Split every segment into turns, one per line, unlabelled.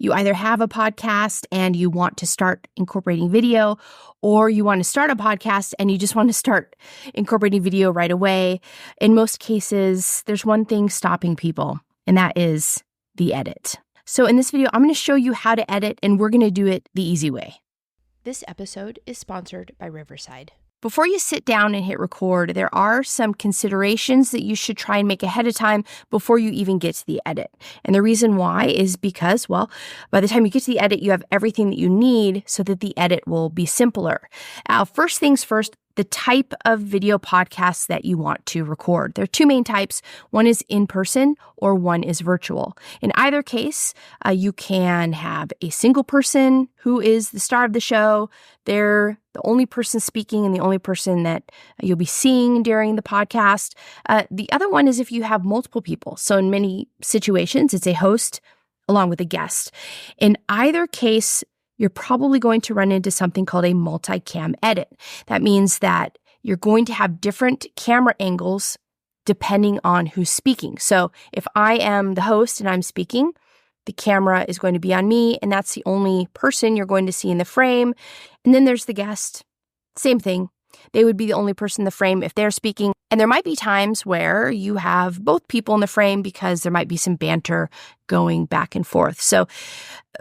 You either have a podcast and you want to start incorporating video, or you want to start a podcast and you just want to start incorporating video right away. In most cases, there's one thing stopping people, and that is the edit. So in this video, I'm going to show you how to edit, and we're going to do it the easy way. This episode is sponsored by Riverside. Before you sit down and hit record, there are some considerations that you should try and make ahead of time before you even get to the edit. And the reason why is because, well, by the time you get to the edit, you have everything that you need so that the edit will be simpler. Now, first things first, the type of video podcast that you want to record. There are two main types. One is in-person or one is virtual. In either case, you can have a single person who is the star of the show. They're the only person speaking and the only person that you'll be seeing during the podcast. The other one is if you have multiple people. So in many situations, it's a host along with a guest. In either case, you're probably going to run into something called a multicam edit. That means that you're going to have different camera angles depending on who's speaking. So if I am the host and I'm speaking, the camera is going to be on me, and that's the only person you're going to see in the frame. And then there's the guest. Same thing. They would be the only person in the frame if they're speaking. And there might be times where you have both people in the frame because there might be some banter going back and forth. So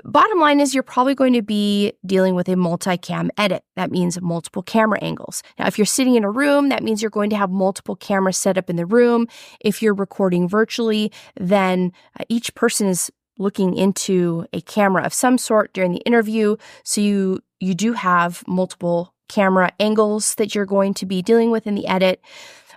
bottom line is you're probably going to be dealing with a multicam edit. That means multiple camera angles. Now, if you're sitting in a room, that means you're going to have multiple cameras set up in the room. If you're recording virtually, then each person is looking into a camera of some sort during the interview. So you do have multiple camera angles that you're going to be dealing with in the edit.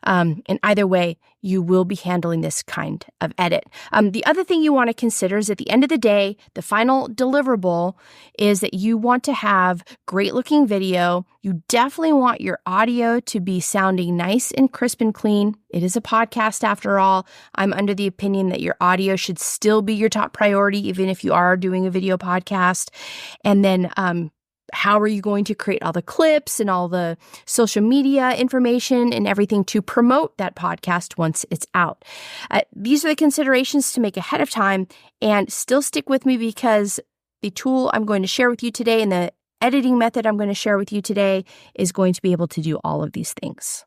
And either way, you will be handling this kind of edit. The other thing you want to consider is at the end of the day, the final deliverable is that you want to have great looking video. You definitely want your audio to be sounding nice and crisp and clean. It is a podcast after all. I'm under the opinion that your audio should still be your top priority, even if you are doing a video podcast. And then, how are you going to create all the clips and all the social media information and everything to promote that podcast once it's out? These are the considerations to make ahead of time, and still stick with me because the tool I'm going to share with you today and the editing method I'm going to share with you today is going to be able to do all of these things.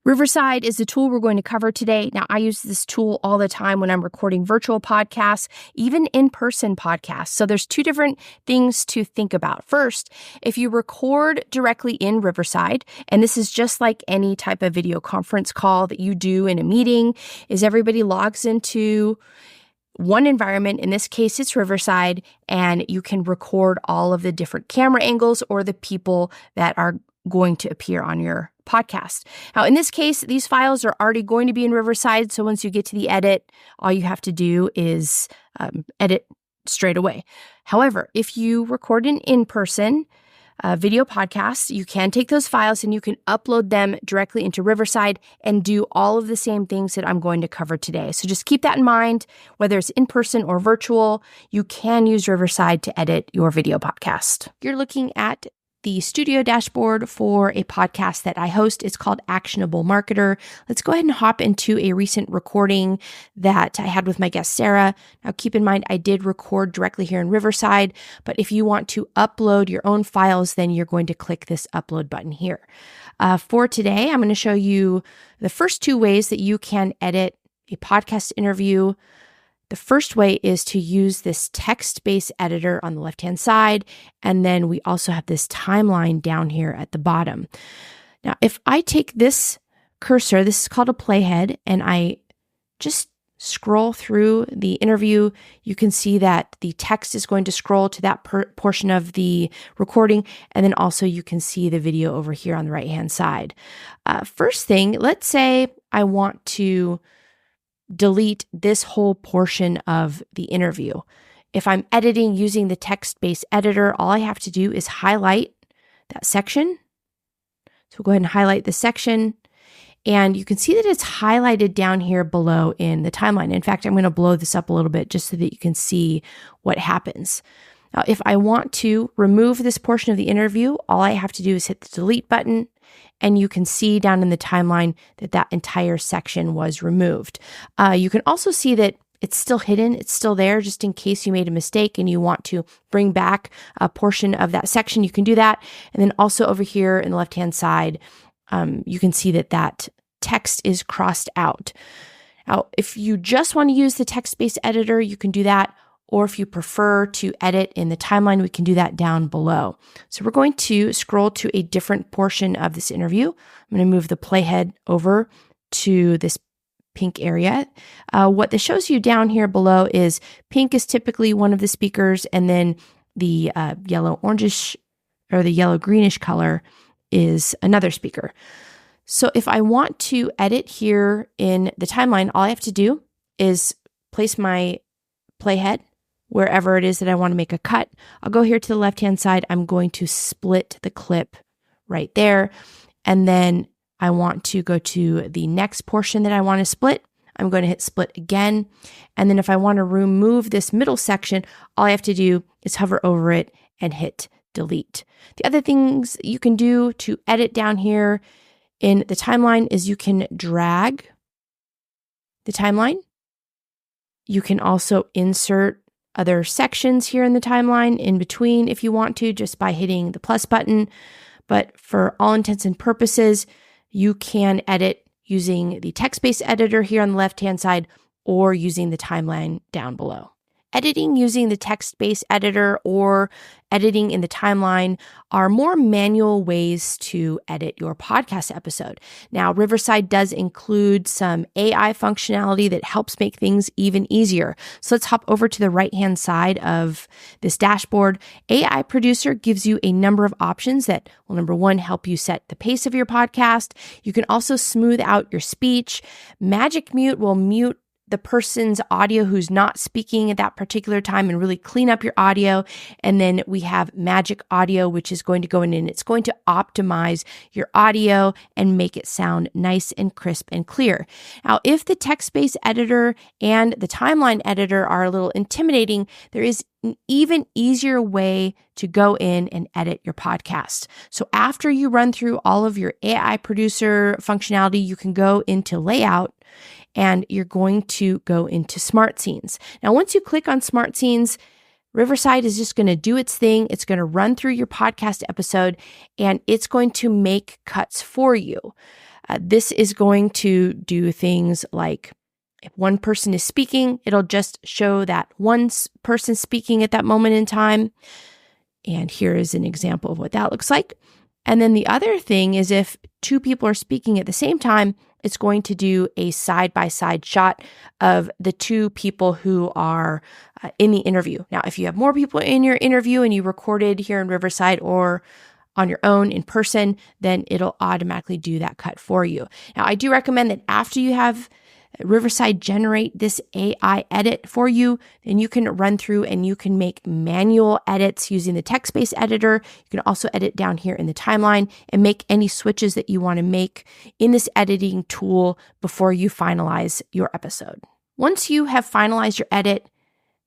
Riverside is the tool we're going to cover today. Now, I use this tool all the time when I'm recording virtual podcasts, even in-person podcasts. So there's two different things to think about. First, if you record directly in Riverside, and this is just like any type of video conference call that you do in a meeting, is everybody logs into one environment. In this case, it's Riverside, and you can record all of the different camera angles or the people that are going to appear on your podcast. Now, in this case, these files are already going to be in Riverside. So once you get to the edit, all you have to do is edit straight away. However, if you record an in-person video podcast, you can take those files and you can upload them directly into Riverside and do all of the same things that I'm going to cover today. So just keep that in mind. Whether it's in-person or virtual, you can use Riverside to edit your video podcast. You're looking at the studio dashboard for a podcast that I host. It's called Actionable Marketer. Let's go ahead and hop into a recent recording that I had with my guest, Sarah. Now, keep in mind, I did record directly here in Riverside, but if you want to upload your own files, then you're going to click this upload button here. For today, I'm going to show you the first two ways that you can edit a podcast interview. The first way is to use this text-based editor on the left-hand side, and then we also have this timeline down here at the bottom. Now, if I take this cursor, this is called a playhead, and I just scroll through the interview, you can see that the text is going to scroll to that portion of the recording, and then also you can see the video over here on the right-hand side. First thing, let's say I want to delete this whole portion of the interview. If I'm editing using the text-based editor, all I have to do is highlight that section. So we'll go ahead and highlight the section, and you can see that it's highlighted down here below in the timeline. In fact, I'm going to blow this up a little bit just so that you can see what happens. Now, if I want to remove this portion of the interview, all I have to do is hit the delete button, and you can see down in the timeline that that entire section was removed. You can also see that it's still hidden. It's still there just in case you made a mistake and you want to bring back a portion of that section. You can do that. And then also over here in the left-hand side, you can see that text is crossed out. Now, if you just want to use the text-based editor, you can do that. Or if you prefer to edit in the timeline, we can do that down below. So we're going to scroll to a different portion of this interview. I'm going to move the playhead over to this pink area. What this shows you down here below is pink is typically one of the speakers, and then the yellow-orangish or the yellow-greenish color is another speaker. So if I want to edit here in the timeline, all I have to do is place my playhead wherever it is that I want to make a cut. I'll go here to the left-hand side. I'm going to split the clip right there, and then I want to go to the next portion that I want to split. I'm going to hit split again. And then if I want to remove this middle section, all I have to do is hover over it and hit delete. The other things you can do to edit down here in the timeline is you can drag the timeline. You can also insert other sections here in the timeline in between if you want to, just by hitting the plus button. But for all intents and purposes, you can edit using the text-based editor here on the left-hand side or using the timeline down below. Editing using the text-based editor or editing in the timeline are more manual ways to edit your podcast episode. Now, Riverside does include some AI functionality that helps make things even easier. So let's hop over to the right-hand side of this dashboard. AI Producer gives you a number of options that will, number one, help you set the pace of your podcast. You can also smooth out your speech. Magic Mute will mute the person's audio who's not speaking at that particular time and really clean up your audio. And then we have Magic Audio, which is going to go in and it's going to optimize your audio and make it sound nice and crisp and clear. Now, if the text-based editor and the timeline editor are a little intimidating, there is an even easier way to go in and edit your podcast. So after you run through all of your AI Producer functionality, you can go into Layout, and you're going to go into Smart Scenes. Now, once you click on Smart Scenes, Riverside is just going to do its thing. It's going to run through your podcast episode, and it's going to make cuts for you. This is going to do things like if one person is speaking, it'll just show that one person speaking at that moment in time. And here is an example of what that looks like. And then the other thing is if two people are speaking at the same time, it's going to do a side-by-side shot of the two people who are in the interview. Now, if you have more people in your interview and you recorded here in Riverside or on your own in person, then it'll automatically do that cut for you. Now, I do recommend that after you have Riverside generate this AI edit for you, then you can run through and you can make manual edits using the text-based editor. You can also edit down here in the timeline and make any switches that you want to make in this editing tool before you finalize your episode. Once you have finalized your edit,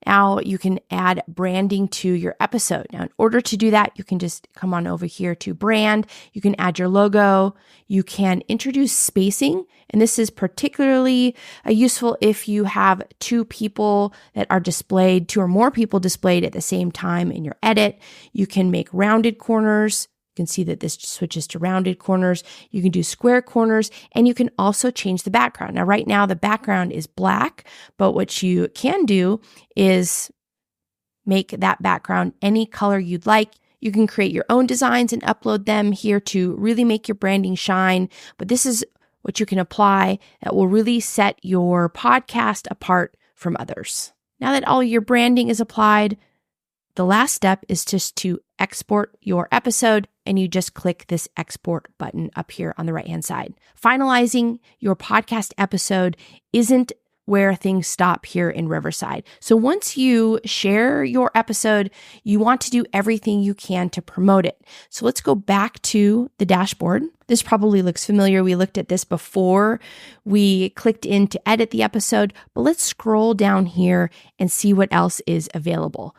now you can add branding to your episode. Now, in order to do that, you can just come on over here to brand. You can add your logo. You can introduce spacing. And this is particularly useful if you have two people that are displayed, two or more people displayed at the same time in your edit. You can make rounded corners. You can see that this switches to rounded corners. You can do square corners, and you can also change the background. Now, right now, the background is black, but what you can do is make that background any color you'd like. You can create your own designs and upload them here to really make your branding shine. But this is what you can apply that will really set your podcast apart from others. Now that all your branding is applied, the last step is just to export your episode, and you just click this export button up here on the right-hand side. Finalizing your podcast episode isn't where things stop here in Riverside. So once you share your episode, you want to do everything you can to promote it. So let's go back to the dashboard. This probably looks familiar. We looked at this before we clicked in to edit the episode, but let's scroll down here and see what else is available.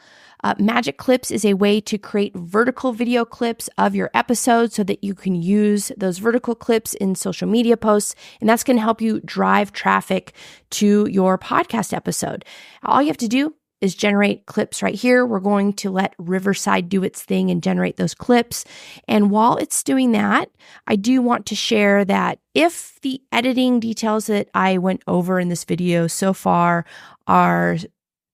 Magic Clips is a way to create vertical video clips of your episode so that you can use those vertical clips in social media posts, and that's going to help you drive traffic to your podcast episode. All you have to do is generate clips right here. We're going to let Riverside do its thing and generate those clips. And while it's doing that, I do want to share that if the editing details that I went over in this video so far are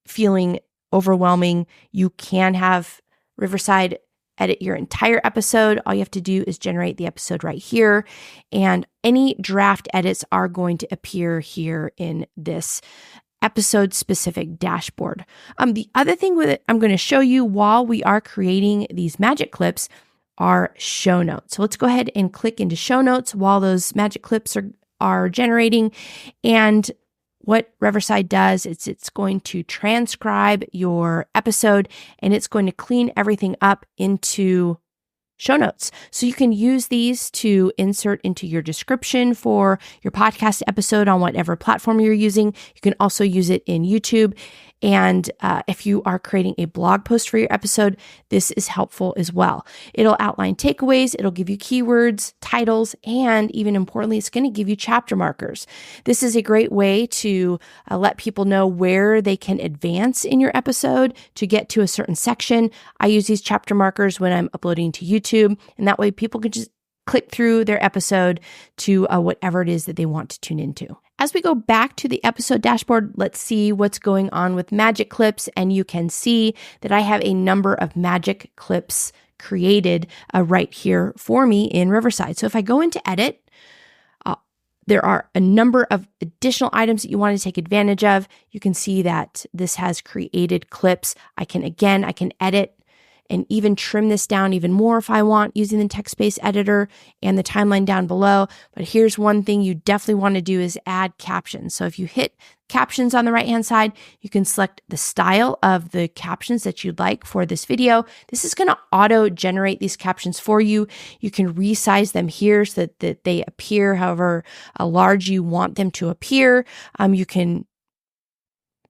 feeling overwhelming, you can have Riverside edit your entire episode. All you have to do is generate the episode right here, and any draft edits are going to appear here in this episode-specific dashboard. The other thing with it I'm going to show you while we are creating these magic clips are show notes. So let's go ahead and click into show notes while those magic clips are generating. And what Riverside does is it's going to transcribe your episode and it's going to clean everything up into show notes. So you can use these to insert into your description for your podcast episode on whatever platform you're using. You can also use it in YouTube. And if you are creating a blog post for your episode, this is helpful as well. It'll outline takeaways, it'll give you keywords, titles, and even importantly, it's going to give you chapter markers. This is a great way to let people know where they can advance in your episode to get to a certain section. I use these chapter markers when I'm uploading to YouTube, and that way people can just click through their episode to whatever it is that they want to tune into. As we go back to the episode dashboard, let's see what's going on with magic clips. And you can see that I have a number of magic clips created right here for me in Riverside. So if I go into edit, there are a number of additional items that you want to take advantage of. You can see that this has created clips. I can edit and even trim this down even more if I want using the text-based editor and the timeline down below. But here's one thing you definitely want to do is add captions. So if you hit captions on the right-hand side, you can select the style of the captions that you'd like for this video. This is going to auto-generate these captions for you. You can resize them here so that they appear however large you want them to appear. You can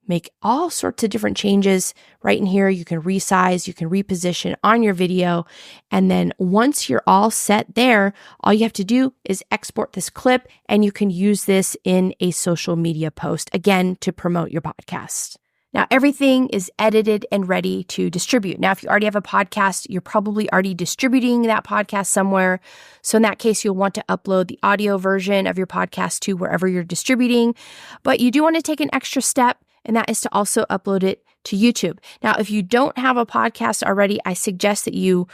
make all sorts of different changes right in here. You can resize, you can reposition on your video. And then once you're all set there, all you have to do is export this clip and you can use this in a social media post, again, to promote your podcast. Now, everything is edited and ready to distribute. Now, if you already have a podcast, you're probably already distributing that podcast somewhere. So in that case, you'll want to upload the audio version of your podcast to wherever you're distributing. But you do want to take an extra step, and that is to also upload it to YouTube. Now, if you don't have a podcast already, I suggest that you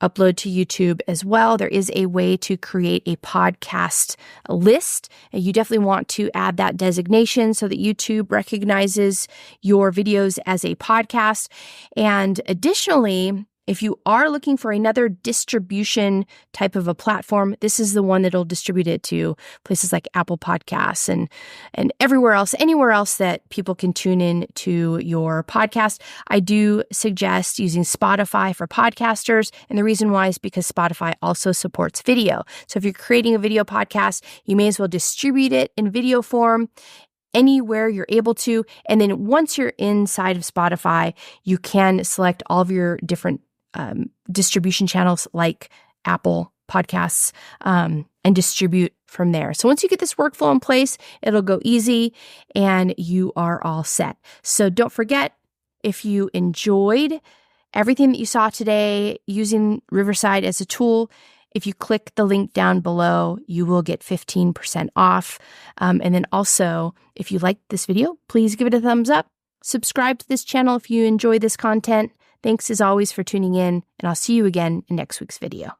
upload to YouTube as well. There is a way to create a podcast list. And you definitely want to add that designation so that YouTube recognizes your videos as a podcast. And additionally, if you are looking for another distribution type of a platform, this is the one that'll distribute it to places like Apple Podcasts and everywhere else, anywhere else that people can tune in to your podcast. I do suggest using Spotify for podcasters. And the reason why is because Spotify also supports video. So if you're creating a video podcast, you may as well distribute it in video form anywhere you're able to. And then once you're inside of Spotify, you can select all of your different distribution channels like Apple Podcasts and distribute from there. So once you get this workflow in place, it'll go easy and you are all set. So don't forget, if you enjoyed everything that you saw today using Riverside as a tool, if you click the link down below, you will get 15% off. And then also, if you liked this video, please give it a thumbs up. Subscribe to this channel if you enjoy this content. Thanks as always for tuning in, and I'll see you again in next week's video.